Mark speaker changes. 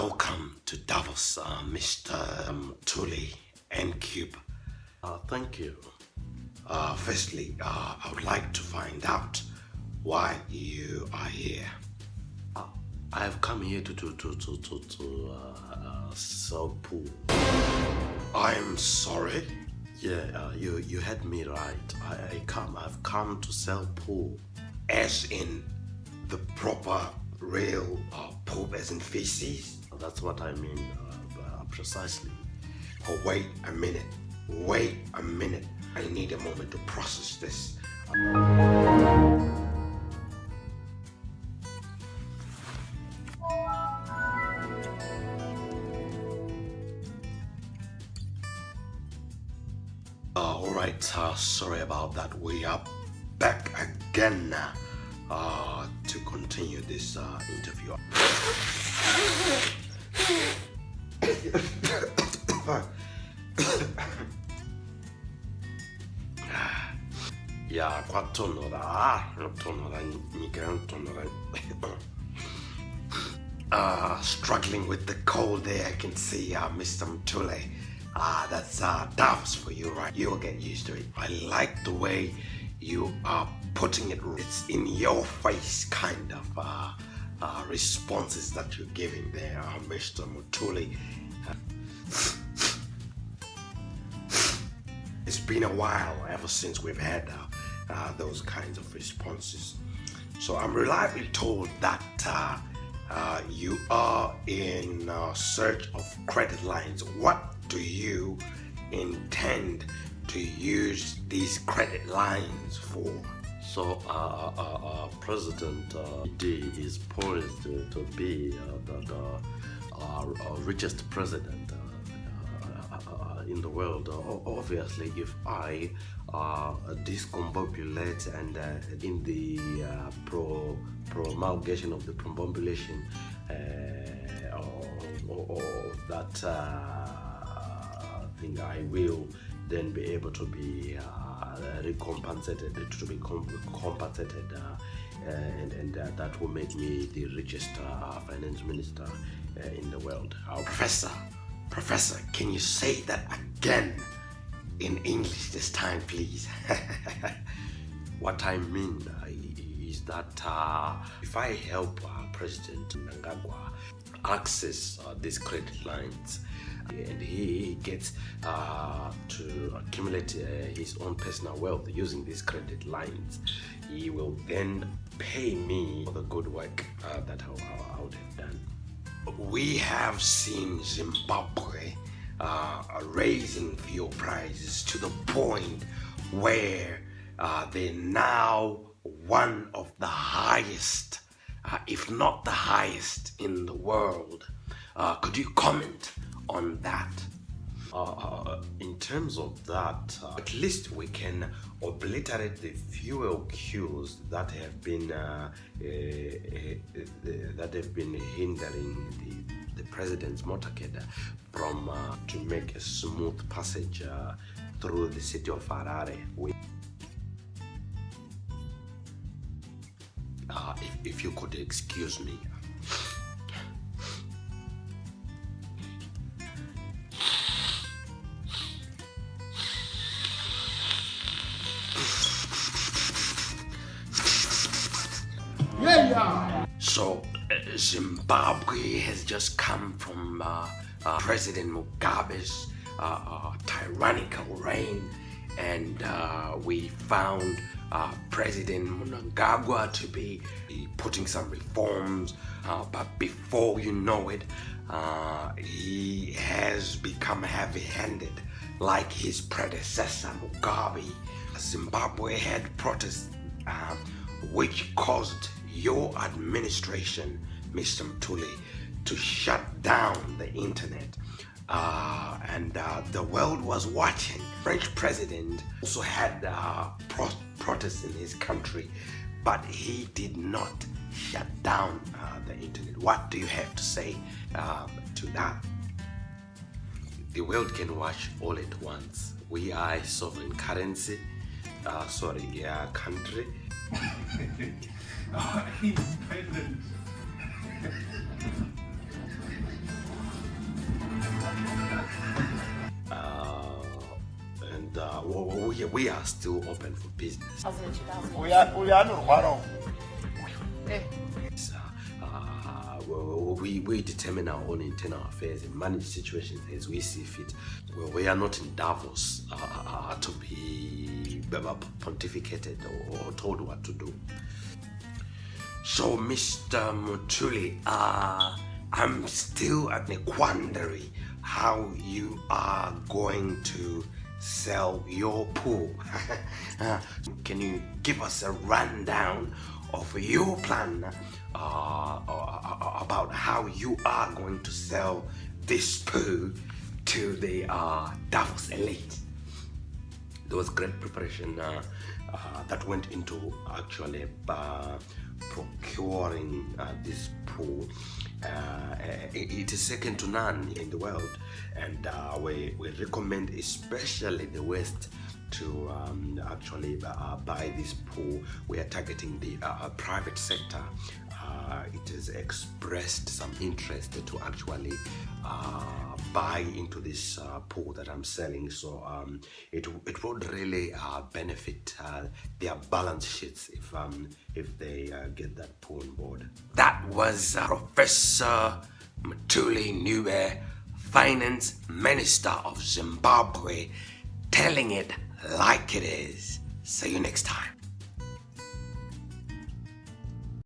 Speaker 1: Welcome to Davos, Mr. Mthuli Ncube.
Speaker 2: Thank you.
Speaker 1: Firstly, I would like to find out why you are here.
Speaker 2: I have come here to sell pool.
Speaker 1: I'm sorry.
Speaker 2: Yeah, you had me right. I've come to sell pool.
Speaker 1: As in the proper, real poop, as in feces?
Speaker 2: That's what I mean, precisely.
Speaker 1: Oh, wait a minute. I need a moment to process this. Alright, sorry about that. We are back again to continue this interview. Yeah, struggling with the cold there, I can see Mr. Mthuli. That's Davos for you, right? You'll get used to it. I like the way you are putting it. It's in your face kind of responses that you're giving there, Mr. Mthuli. It's been a while ever since we've had those kinds of responses. So I'm reliably told that you are in search of credit lines. What do you intend to use these credit lines for?
Speaker 2: So, President D is poised to be the richest president in the world. Obviously, if I discombobulate and in the promulgation of the promulgation of that thing, I will then be able to be recompensated, and that will make me the richest finance minister in the world.
Speaker 1: Professor, can you say that again in English this time, please?
Speaker 2: What I mean is that if I help President Mnangagwa access these credit lines, and he gets to accumulate his own personal wealth using these credit lines, he will then pay me for the good work that I would have done.
Speaker 1: We have seen Zimbabwe raising fuel prices to the point where they're now one of the highest, if not the highest, in the world. Could you comment on that?
Speaker 2: In terms of that,
Speaker 1: at least we can obliterate the fuel queues that have been
Speaker 2: hindering the president's motorcade from to make a smooth passage through the city of Harare.
Speaker 1: If you could excuse me. So Zimbabwe has just come from President Mugabe's tyrannical reign, and we found President Mnangagwa to be putting some reforms, but before you know it, he has become heavy-handed like his predecessor Mugabe. Zimbabwe had protests which caused your administration, Mr. Mthuli, to shut down the internet, and the world was watching. French president also had protests in his country, but he did not shut down the internet. What do you have to say to that?
Speaker 2: The world can watch all at once. We are a sovereign currency, country.
Speaker 3: Independent.
Speaker 2: yeah, we are still open for business. We determine our own internal affairs and manage situations as we see fit. Well, we are not in Davos to be pontificated or told what to do.
Speaker 1: So, Mr. Mthuli, I'm still at the quandary how you are going to sell your pool. Can you give us a rundown of your plan about how you are going to sell this pool to the Davos elite?
Speaker 2: There was great preparation that went into actually procuring this pool. It is second to none in the world, and we recommend especially the West to actually buy this pool. We are targeting the private sector. It has expressed some interest to actually buy into this pool that I'm selling, so it would really benefit their balance sheets if they get that pool on board.
Speaker 1: That was Professor Mthuli Ncube, Finance Minister of Zimbabwe, telling it like it is. See you next time.